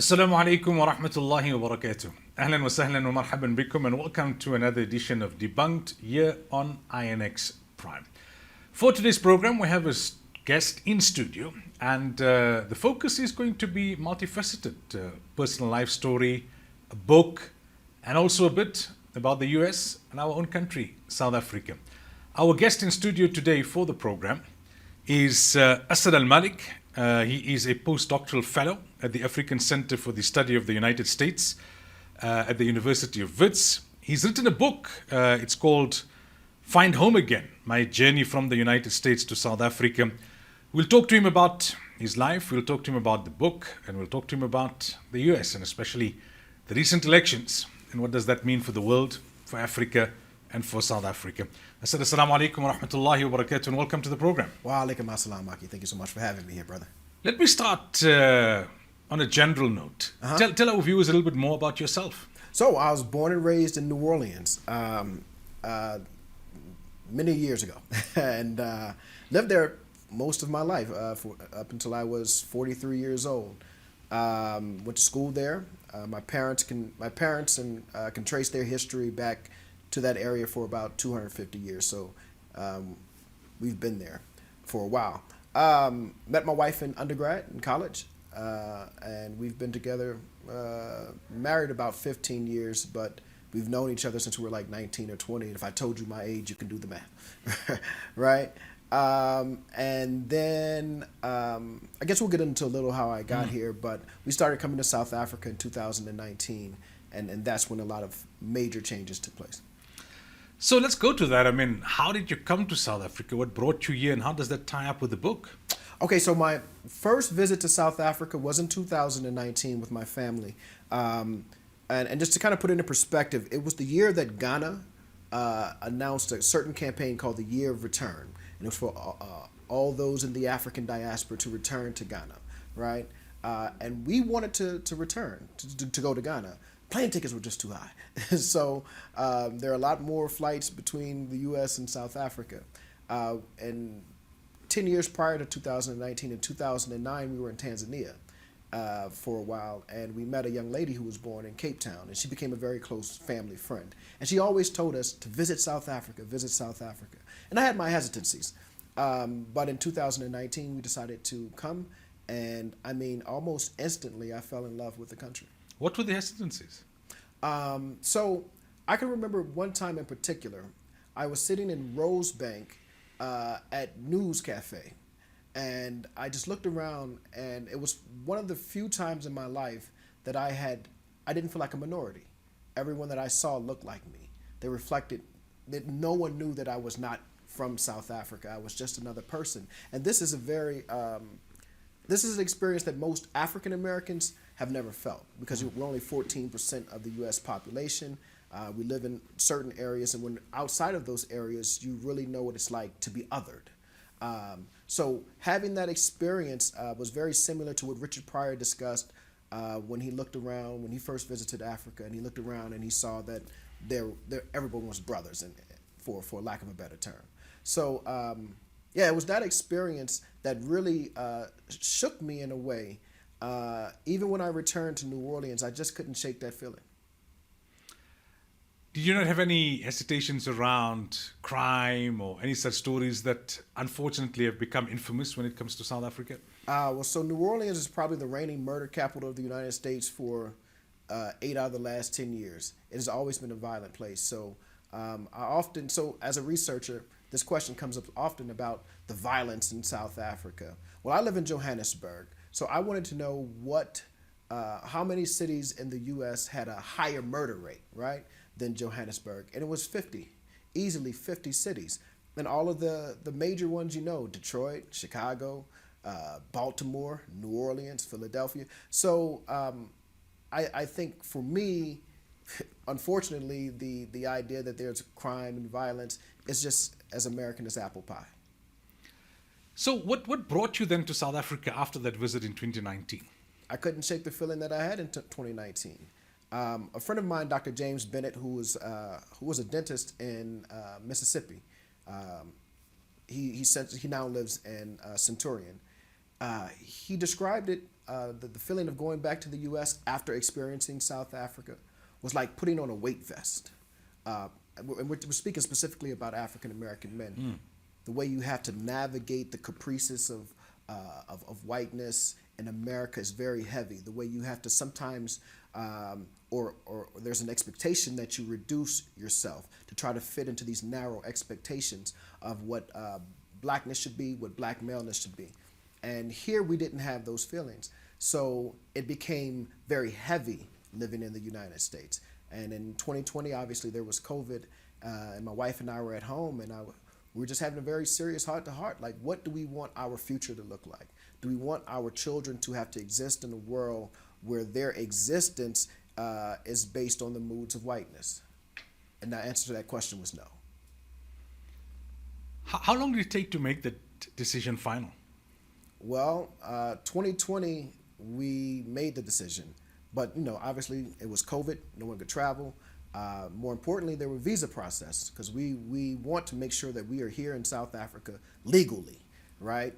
Assalamu alaikum wa rahmatullahi wa barakatuh. Ahlan wa sahlan wa marhaban bikum, and welcome to another edition of Debunked here on INX Prime. For today's program, we have a guest in studio, and the focus is going to be multifaceted. Personal life story, a book, and also a bit about the US and our own country, South Africa. Our guest in studio today for the program is Asad El Malik. He is a postdoctoral fellow at the African Center for the Study of the United States at the University of Wits. He's written a book. It's called Find Home Again, My Journey from the United States to South Africa. We'll talk to him about his life, we'll talk to him about the book, and we'll talk to him about the US and especially the recent elections and what does that mean for the world, for Africa, and for South Africa. Assalamu alaikum wa rahmatullahi wa barakatuh, and welcome to the program. Wa alaikum assalam, Maki. Thank you so much for having me here, brother. Let me start on a general note. Tell our viewers a little bit more about yourself. So, I was born and raised in New Orleans many years ago, and lived there most of my life up until I was 43 years old. Went to school there. My parents can trace their history back to that area for about 250 years. So we've been there for a while. Met my wife in undergrad in college, and we've been together, married about 15 years, but we've known each other since we were like 19 or 20. And if I told you my age, you can do the math, right? And then I guess we'll get into a little how I got here, but we started coming to South Africa in 2019, and that's when a lot of major changes took place. So let's go to that. I mean, how did you come to South Africa? What brought you here, and how does that tie up with the book? Okay, so my first visit to South Africa was in 2019 with my family. And just to kind of put it into perspective, it was the year that Ghana announced a certain campaign called the Year of Return. And it was for all those in the African diaspora to return to Ghana, right? And we wanted to return, to go to Ghana. Plane tickets were just too high. So there are a lot more flights between the U.S. and South Africa. And 10 years prior to 2019, in 2009, we were in Tanzania for a while, and we met a young lady who was born in Cape Town, and she became a very close family friend. And she always told us to visit South Africa, visit South Africa. And I had my hesitancies. But in 2019, we decided to come, and I mean, almost instantly, I fell in love with the country. What were the hesitancies? So I can remember one time in particular, I was sitting in Rosebank at News Cafe, and I just looked around, and it was one of the few times in my life that I didn't feel like a minority. Everyone that I saw looked like me. They reflected that no one knew that I was not from South Africa. I was just another person. And this is this is an experience that most African Americans have never felt, because we're only 14% of the U.S. population. We live in certain areas, and when outside of those areas, you really know what it's like to be othered. So having that experience was very similar to what Richard Pryor discussed when he looked around, when he first visited Africa, and he looked around and he saw that everyone was brothers, and for lack of a better term. So yeah, it was that experience that really shook me in a way. Even when I returned to New Orleans, I just couldn't shake that feeling. Did you not have any hesitations around crime or any such stories that unfortunately have become infamous when it comes to South Africa? Well, so New Orleans is probably the reigning murder capital of the United States for 8 out of the last 10 years. It has always been a violent place. So as a researcher, this question comes up often about the violence in South Africa. Well, I live in Johannesburg, so I wanted to know how many cities in the U.S. had a higher murder rate, right, than Johannesburg. And it was 50, easily 50 cities. And all of the major ones, Detroit, Chicago, Baltimore, New Orleans, Philadelphia. So I think for me, unfortunately, the idea that there's crime and violence is just as American as apple pie. So what brought you then to South Africa after that visit in 2019? I couldn't shake the feeling that I had in 2019. A friend of mine, Dr. James Bennett, who was a dentist in Mississippi, he now lives in Centurion. He described it the feeling of going back to the U.S. after experiencing South Africa was like putting on a weight vest. And we're speaking specifically about African American men. The way you have to navigate the caprices of whiteness in America is very heavy. The way you have to sometimes, or there's an expectation that you reduce yourself to try to fit into these narrow expectations of what blackness should be, what black maleness should be. And here we didn't have those feelings. So it became very heavy living in the United States. And in 2020, obviously there was COVID, and my wife and I were at home, and we were just having a very serious heart-to-heart. Like, what do we want our future to look like? Do we want our children to have to exist in a world where their existence is based on the moods of whiteness? And the answer to that question was no. How long did it take to make the decision final? Well, 2020, we made the decision. But, obviously it was COVID. No one could travel. More importantly, there were visa process because we want to make sure that we are here in South Africa legally, right?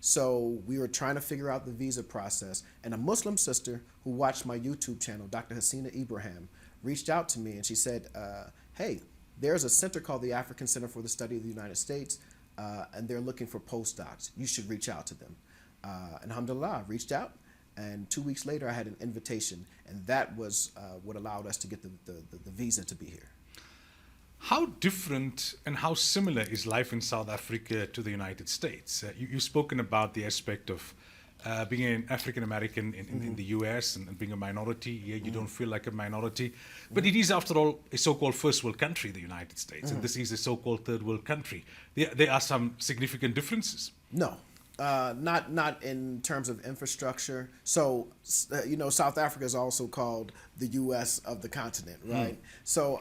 So we were trying to figure out the visa process. And a Muslim sister who watched my YouTube channel, Dr. Hasina Ibrahim, reached out to me and she said, hey, there's a center called the African Center for the Study of the United States, and they're looking for postdocs. You should reach out to them. And alhamdulillah, I reached out. And 2 weeks later, I had an invitation, and that was what allowed us to get the visa to be here. How different and how similar is life in South Africa to the United States? You've spoken about the aspect of being an African American in the US and being a minority. Here, you don't feel like a minority. But it is, after all, a so-called first world country, the United States, and this is a so-called third world country. There are some significant differences. No. Not in terms of infrastructure. So, South Africa is also called the U.S. of the continent, right? So,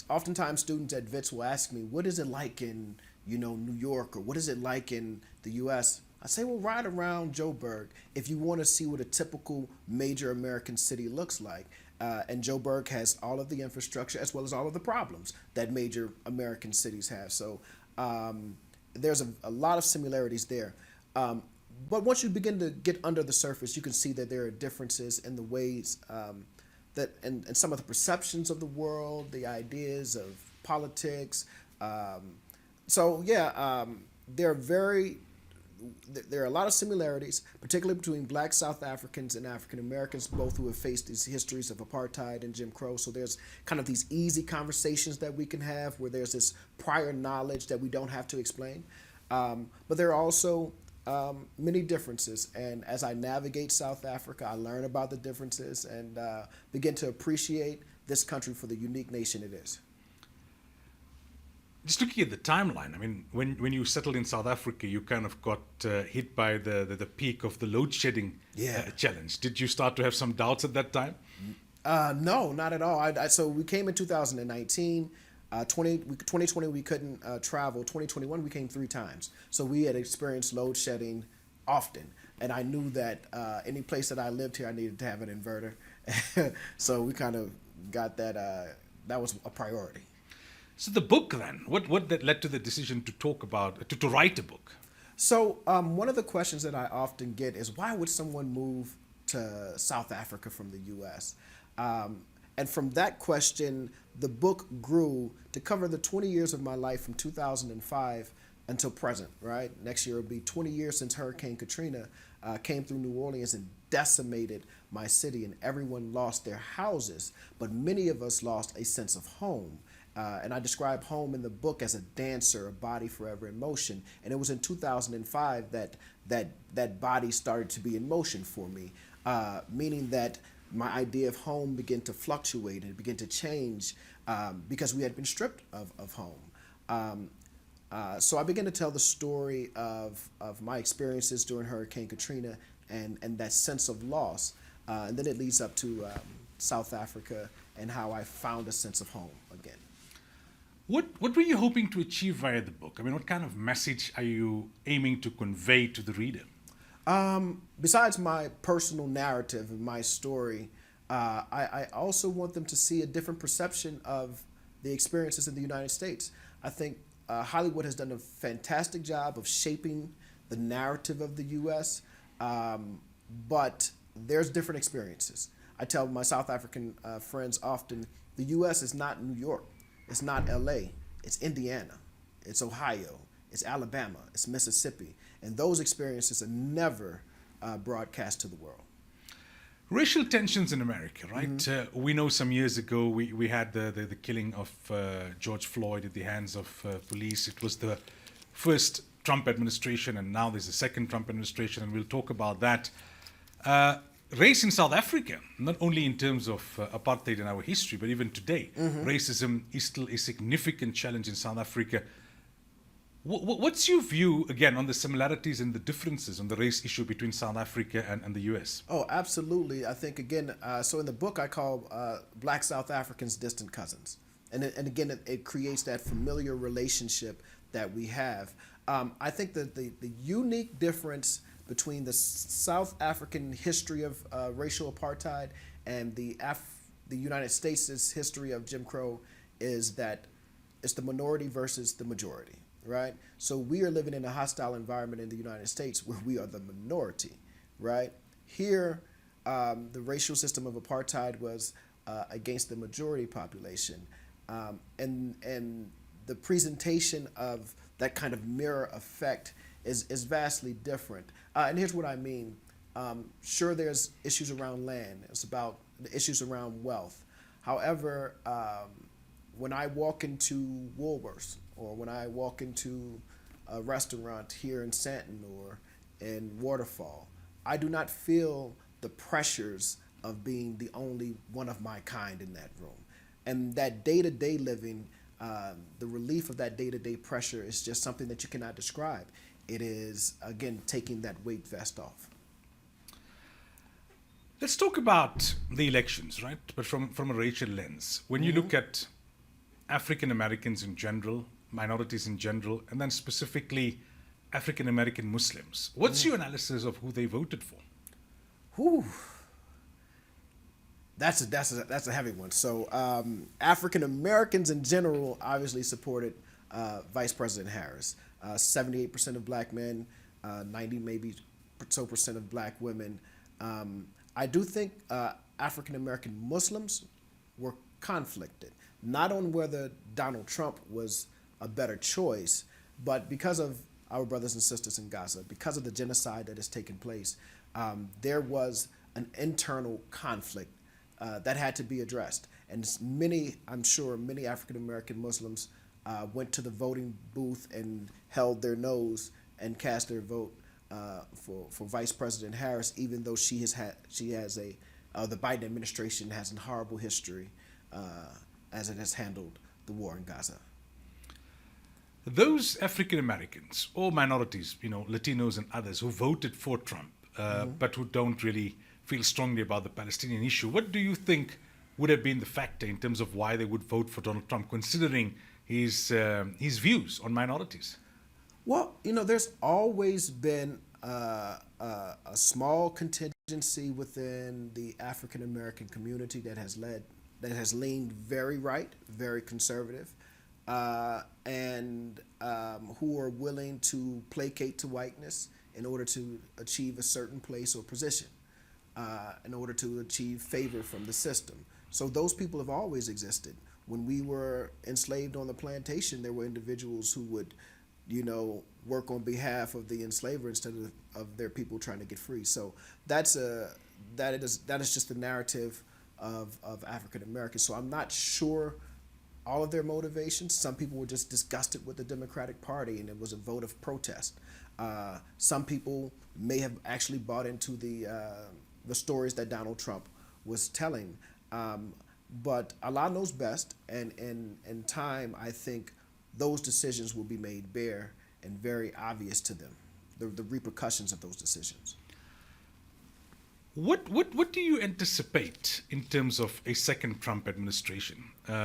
oftentimes students at WITS will ask me, what is it like in, New York, or what is it like in the U.S.? I say, well, ride around Joburg if you want to see what a typical major American city looks like. And Joburg has all of the infrastructure as well as all of the problems that major American cities have. So, there's a lot of similarities there. But once you begin to get under the surface, you can see that there are differences in the ways and some of the perceptions of the world, the ideas of politics. There are a lot of similarities, particularly between Black South Africans and African Americans, both who have faced these histories of apartheid and Jim Crow. So there's kind of these easy conversations that we can have where there's this prior knowledge that we don't have to explain. But there are also many differences. And as I navigate South Africa, I learn about the differences and begin to appreciate this country for the unique nation it is. Just looking at the timeline, I mean, when you settled in South Africa, you kind of got hit by the peak of the load shedding challenge. Did you start to have some doubts at that time? No, not at all. So we came in 2019. 2020 we couldn't travel. 2021 we came 3 times. So we had experienced load shedding often. And I knew that any place that I lived here, I needed to have an inverter. So we kind of got that. That was a priority. So the book then, what that led to the decision to talk about, to write a book? So one of the questions that I often get is, why would someone move to South Africa from the U.S.? And from that question, the book grew to cover the 20 years of my life from 2005 until present, right? Next year will be 20 years since Hurricane Katrina came through New Orleans and decimated my city, and everyone lost their houses, but many of us lost a sense of home. And I describe home in the book as a dancer, a body forever in motion. And it was in 2005 that body started to be in motion for me, meaning that my idea of home began to fluctuate and began to change because we had been stripped of home. So I began to tell the story of my experiences during Hurricane Katrina and that sense of loss. And then it leads up to South Africa and how I found a sense of home again. What were you hoping to achieve via the book? I mean, what kind of message are you aiming to convey to the reader? Besides my personal narrative and my story, I also want them to see a different perception of the experiences in the United States. I think Hollywood has done a fantastic job of shaping the narrative of the U.S., but there's different experiences. I tell my South African friends often, the U.S. is not New York, it's not L.A., it's Indiana, it's Ohio, it's Alabama, it's Mississippi, and those experiences are never broadcast to the world. Racial tensions in America, right? We know some years ago we had the killing of George Floyd at the hands of police. It was the first Trump administration, and now there's a second Trump administration, and we'll talk about that. Race in South Africa, not only in terms of apartheid in our history, but even today, racism is still a significant challenge in South Africa. What's your view, again, on the similarities and the differences on the race issue between South Africa and the US? Oh, absolutely. I think, again, so in the book I call Black South Africans distant cousins. And again, it creates that familiar relationship that we have. I think that the unique difference between the South African history of racial apartheid and the United States' history of Jim Crow is that it's the minority versus the majority, right? So we are living in a hostile environment in the United States where we are the minority, right? Here, the racial system of apartheid was against the majority population. And the presentation of that kind of mirror effect is vastly different. And here's what I mean. Sure, there's issues around land. It's about the issues around wealth. However, when I walk into Woolworths or when I walk into a restaurant here in Santon or in Waterfall, I do not feel the pressures of being the only one of my kind in that room. And that day-to-day living, the relief of that day-to-day pressure is just something that you cannot describe. It is, again, taking that weight vest off. Let's talk about the elections, right? But from a racial lens. When you look at African Americans in general, minorities in general, and then specifically African American Muslims, what's your analysis of who they voted for? Whew. That's a heavy one. So African Americans in general obviously supported Vice President Harris. 78% of black men, 90 maybe so percent of black women. I do think African American Muslims were conflicted, not on whether Donald Trump was a better choice, but because of our brothers and sisters in Gaza, because of the genocide that has taken place, there was an internal conflict that had to be addressed. And I'm sure many African American Muslims went to the voting booth and held their nose and cast their vote for Vice President Harris, even though the Biden administration has a horrible history as it has handled the war in Gaza. Those African Americans or minorities, Latinos and others who voted for Trump, but who don't really feel strongly about the Palestinian issue, what do you think would have been the factor in terms of why they would vote for Donald Trump, considering his views on minorities? Well, there's always been a small contingency within the African American community that has leaned very right, very conservative, and who are willing to placate to whiteness in order to achieve a certain place or position, in order to achieve favor from the system. So those people have always existed. When we were enslaved on the plantation, there were individuals who would, work on behalf of the enslaver instead of their people trying to get free. So that is just the narrative of African Americans. So I'm not sure all of their motivations. Some people were just disgusted with the Democratic Party and it was a vote of protest. Some people may have actually bought into the stories that Donald Trump was telling. But Allah knows best, and in time, I think those decisions will be made bare and very obvious to them, the repercussions of those decisions. What do you anticipate in terms of a second Trump administration?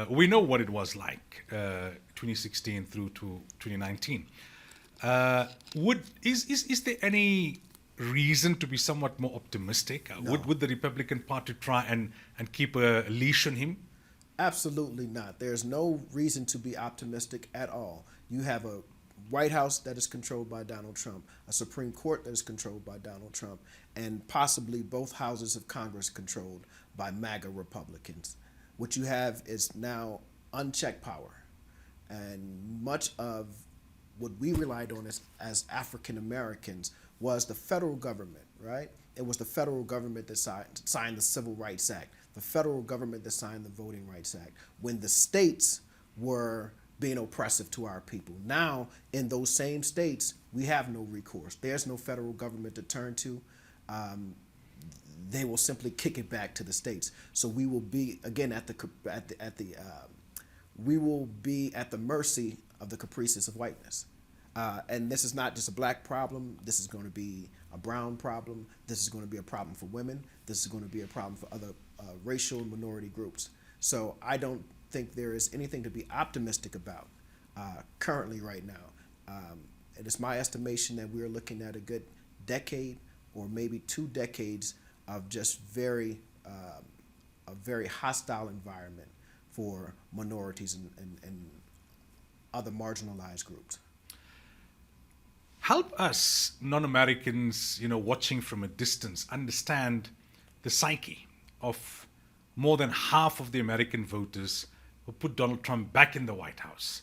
We know what it was like, 2016 through to 2019. Is there any reason to be somewhat more optimistic? No. Would the Republican Party try and keep a leash on him? Absolutely not. There's no reason to be optimistic at all. You have a White House that is controlled by Donald Trump, a Supreme Court that is controlled by Donald Trump, and possibly both houses of Congress controlled by MAGA Republicans. What you have is now unchecked power. And much of what we relied on as African Americans was the federal government, right? It was the federal government that signed the Civil Rights Act, the federal government that signed the Voting Rights Act, when the states were being oppressive to our people. Now, in those same states, we have no recourse. There's no federal government to turn to. They will simply kick it back to the states. So we will be again we will be at the mercy of the caprices of whiteness. And this is not just a black problem. This is going to be a brown problem. This is going to be a problem for women. This is going to be a problem for other racial and minority groups. So I don't think there is anything to be optimistic about currently right now. It is my estimation that we're looking at a good decade or maybe 2 decades of just a very hostile environment for minorities and other marginalized groups. Help us non-Americans, watching from a distance, understand the psyche of more than half of the American voters who put Donald Trump back in the White House.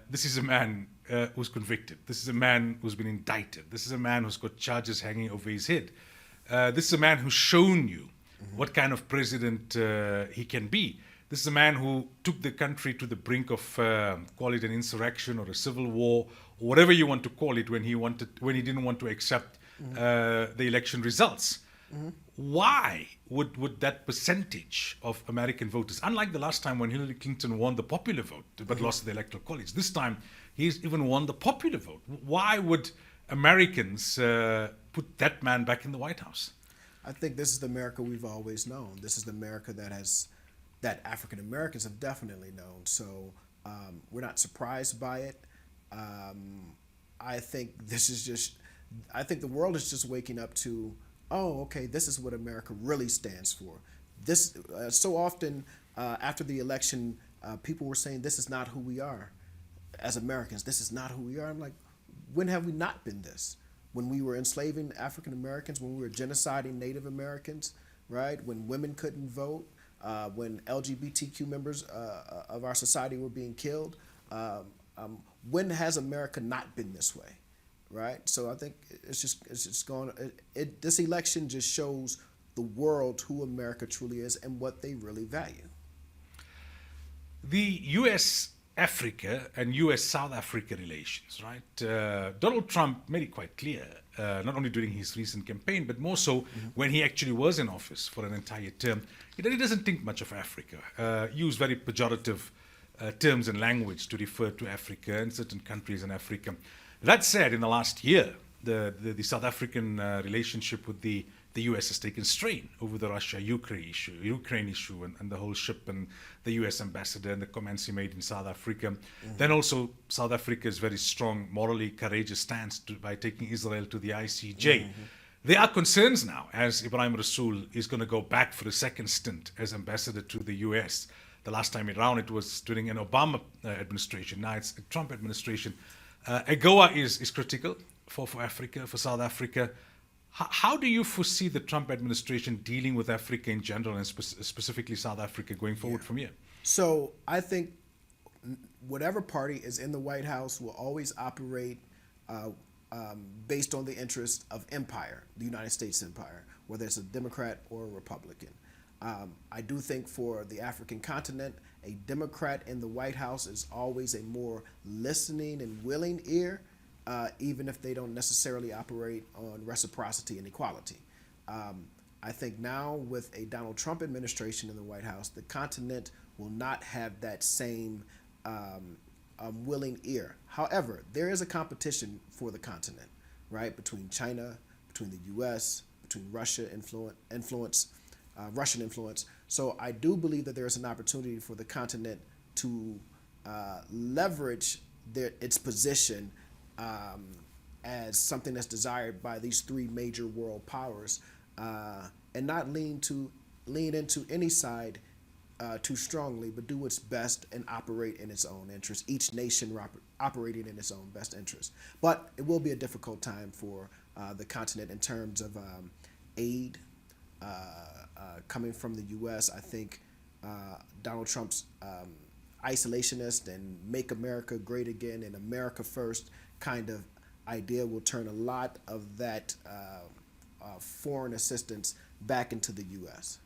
This is a man who's convicted. This is a man who's been indicted. This is a man who's got charges hanging over his head. This is a man who's shown you what kind of president he can be. This is a man who took the country to the brink of, call it an insurrection or a civil war, or whatever you want to call it, when he didn't want to accept the election results. Why would that percentage of American voters, unlike the last time when Hillary Clinton won the popular vote but lost the electoral college, this time he's even won the popular vote. Why would Americans put that man back in the White House? I think this is the America we've always known. This is the America that African Americans have definitely known. So we're not surprised by it. I think the world is just waking up to, oh, okay, this is what America really stands for. This so often after the election, people were saying this is not who we are as Americans. This is not who we are. I'm like, when have we not been this? When we were enslaving African Americans, when we were genociding Native Americans, right? When women couldn't vote, when LGBTQ members of our society were being killed. When has America not been this way, right? So I think it's just going. This election just shows the world who America truly is and what they really value. The U.S. Africa and U.S. South Africa relations, right? Donald Trump made it quite clear, not only during his recent campaign, but more so when he actually was in office for an entire term, that he doesn't think much of Africa. Used very pejorative terms and language to refer to Africa and certain countries in Africa. That said, in the last year, the South African relationship with the U.S. has taken strain over the Russia-Ukraine issue and the whole ship and the U.S. ambassador and the comments he made in South Africa. Then also South Africa's very strong, morally courageous stance by taking Israel to the ICJ. There are concerns now, as Ibrahim Rasool is going to go back for a second stint as ambassador to the U.S. The last time around, it was during an Obama administration. Now it's a Trump administration. AGOA is critical for Africa, for South Africa. How do you foresee the Trump administration dealing with Africa in general and specifically South Africa going forward from here? So I think whatever party is in the White House will always operate based on the interest of empire, the United States empire, whether it's a Democrat or a Republican. I do think for the African continent, a Democrat in the White House is always a more listening and willing ear, even if they don't necessarily operate on reciprocity and equality. I think now with a Donald Trump administration in the White House, the continent will not have that same willing ear. However, there is a competition for the continent, right? Between China, between the U.S., between Russian influence. So I do believe that there is an opportunity for the continent to leverage its position as something that's desired by these 3 major world powers, and not lean into any side too strongly, but do its best and operate in its own interest. Each nation operating in its own best interest. But it will be a difficult time for the continent in terms of aid coming from the U.S. I think Donald Trump's isolationist and make America great again and America first kind of idea will turn a lot of that foreign assistance back into the U.S.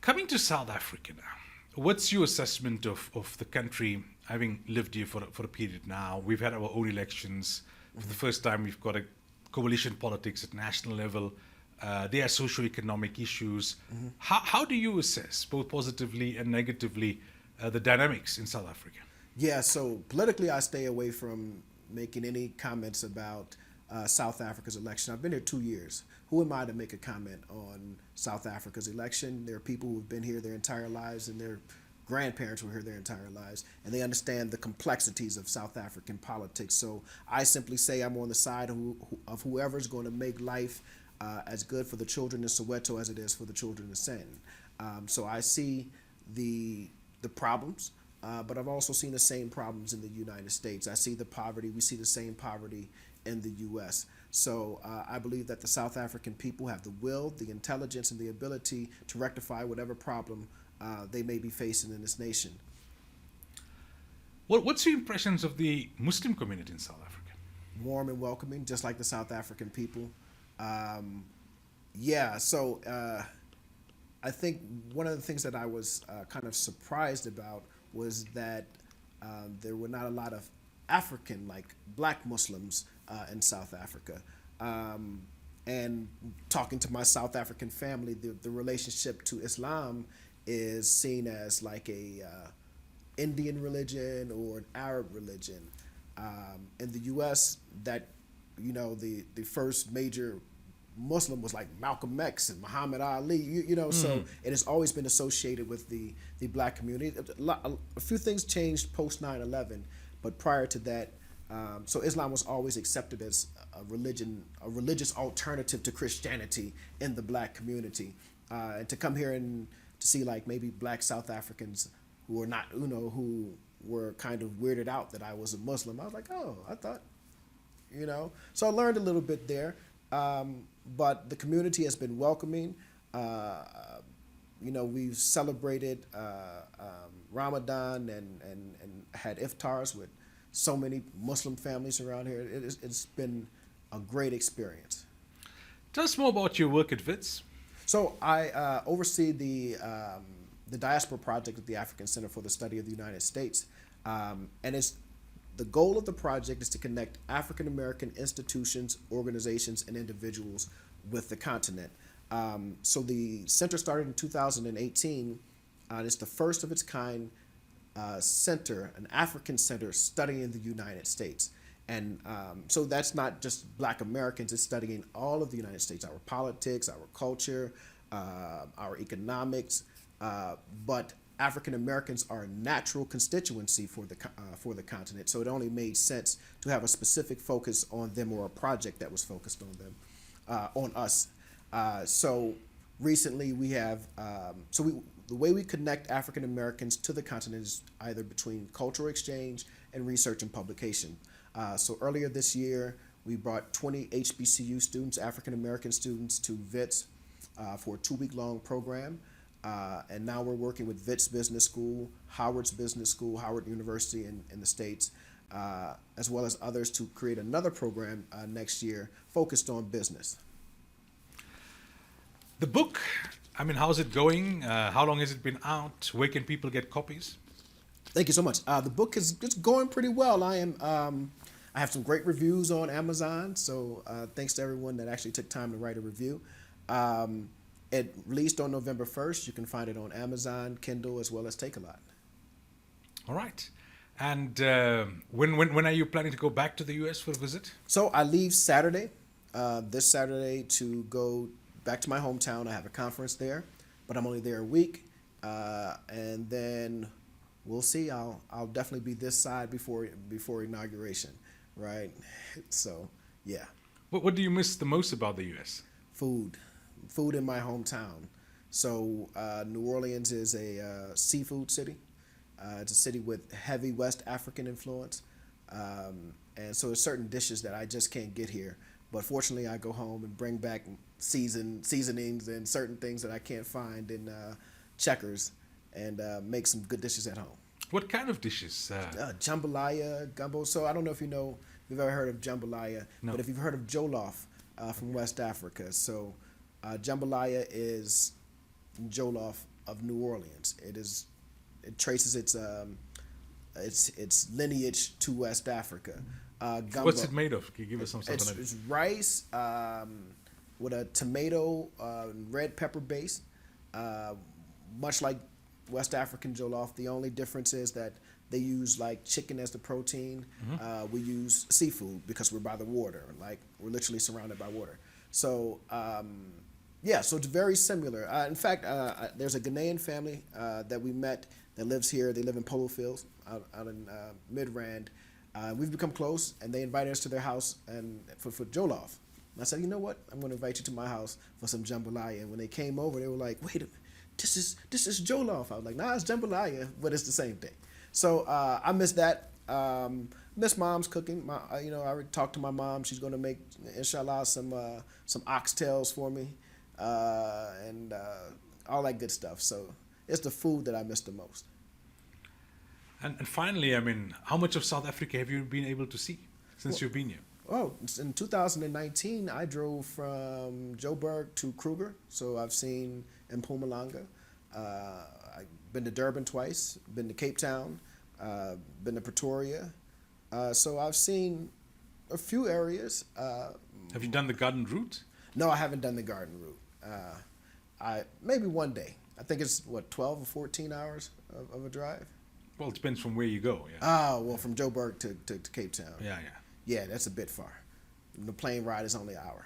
Coming to South Africa now, what's your assessment of the country, having lived here for a period now? We've had our own elections. For the first time, we've got a coalition politics at national level. There are socioeconomic issues. How do you assess, both positively and negatively, the dynamics in South Africa? Yeah, so politically, I stay away from making any comments about South Africa's election. I've been here 2 years. Who am I to make a comment on South Africa's election? There are people who've been here their entire lives, and their grandparents were here their entire lives, and they understand the complexities of South African politics. So I simply say I'm on the side of whoever's going to make life as good for the children in Soweto as it is for the children in Sandton. So I see the problems, but I've also seen the same problems in the United States. I see the poverty. We see the same poverty in the U.S. So I believe that the South African people have the will, the intelligence, and the ability to rectify whatever problem they may be facing in this nation. What's your impressions of the Muslim community in South Africa? Warm and welcoming, just like the South African people. So I think one of the things that I was kind of surprised about was that there were not a lot of African, like black Muslims in South Africa. And talking to my South African family, the relationship to Islam is seen as like a Indian religion or an Arab religion. In the U.S., that the first major Muslim was like Malcolm X and Muhammad Ali. So it has always been associated with the black community. A few things changed post 9/11, but prior to that, so Islam was always accepted as a religious alternative to Christianity in the black community. And to come here and to see like maybe black South Africans who were not, who were kind of weirded out that I was a Muslim, I was like, oh, I thought, So I learned a little bit there. But the community has been welcoming. We've celebrated Ramadan and had iftars with so many Muslim families around here. It's been a great experience. Tell us more about your work at WITS. So I oversee the diaspora project at the African Center for the Study of the United States, and the goal of the project is to connect African American institutions, organizations, and individuals with the continent. So the center started in 2018. It's the first of its kind center, an African center studying the United States. And so that's not just Black Americans, it's studying all of the United States, our politics, our culture, our economics, but African Americans are a natural constituency for the continent, so it only made sense to have a specific focus on them, or a project that was focused on them, on us. So recently we have, the way we connect African Americans to the continent is either between cultural exchange and research and publication. So earlier this year, we brought 20 HBCU students, African American students, to WITS for a 2-week-long program. And now we're working with WITS Business School, Howard's Business School, Howard University in the States, as well as others, to create another program next year focused on business. The book, how's it going? How long has it been out? Where can people get copies? Thank you so much. The book is going pretty well. I have some great reviews on Amazon, so thanks to everyone that actually took time to write a review. It released on November 1st. You can find it on Amazon, Kindle, as well as Take-A-Lot. All right. And when are you planning to go back to the U.S. for a visit? So I leave Saturday, this Saturday, to go back to my hometown. I have a conference there, but I'm only there a week. And then we'll see. I'll definitely be this side before inauguration, right? So, yeah. What do you miss the most about the U.S.? Food in my hometown. So New Orleans is a seafood city. It's a city with heavy West African influence, and so there's certain dishes that I just can't get here. But fortunately, I go home and bring back seasonings and certain things that I can't find in Checkers, and make some good dishes at home. What kind of dishes? Jambalaya, gumbo. So I don't know if you've ever heard of jambalaya, No. but if you've heard of jollof from West Africa. So jambalaya is jollof of New Orleans. It traces its lineage to West Africa. Gumbo, What's it made of? Can you give us some sort of idea? it's rice with a tomato red pepper base, much like West African jollof. The only difference is that they use like chicken as the protein. We use seafood because we're by the water. Like we're literally surrounded by water. So yeah, so it's very similar. In fact, there's a Ghanaian family that we met that lives here. They live in Polo Fields out in Midrand. We've become close, and they invited us to their house and for jollof. And I said, you know what? I'm going to invite you to my house for some jambalaya. And when they came over, they were like, wait a minute, this is jollof. I was like, nah, it's jambalaya, but it's the same thing. So I miss that. Miss mom's cooking. I already talked to my mom. She's going to make, inshallah, some oxtails for me, and all that good stuff. So it's the food that I miss the most. And finally, I mean, how much of South Africa have you been able to see since you've been here? Oh, in 2019, I drove from Joburg to Kruger. So I've seen Mpumalanga. I've been to Durban twice, been to Cape Town, been to Pretoria. So I've seen a few areas. Have you done the garden route? No, I haven't done the garden route. Maybe one day. I think it's, 12 or 14 hours of a drive? Well, it depends from where you go. Yeah. Oh, well, from Joburg to Cape Town. Yeah. Yeah, that's a bit far. The plane ride is only an hour.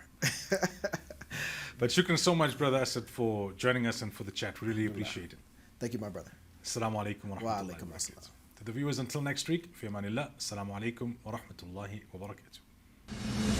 But shukran so much, Brother Asad, for joining us and for the chat. We really appreciate it. Thank you, my brother. Assalamu alaikum wa Wa rahmatullahi alaikum wa assalam. barakatuh. To the viewers, until next week, fi amanillah. Assalamu alaikum wa rahmatullahi wa barakatuh.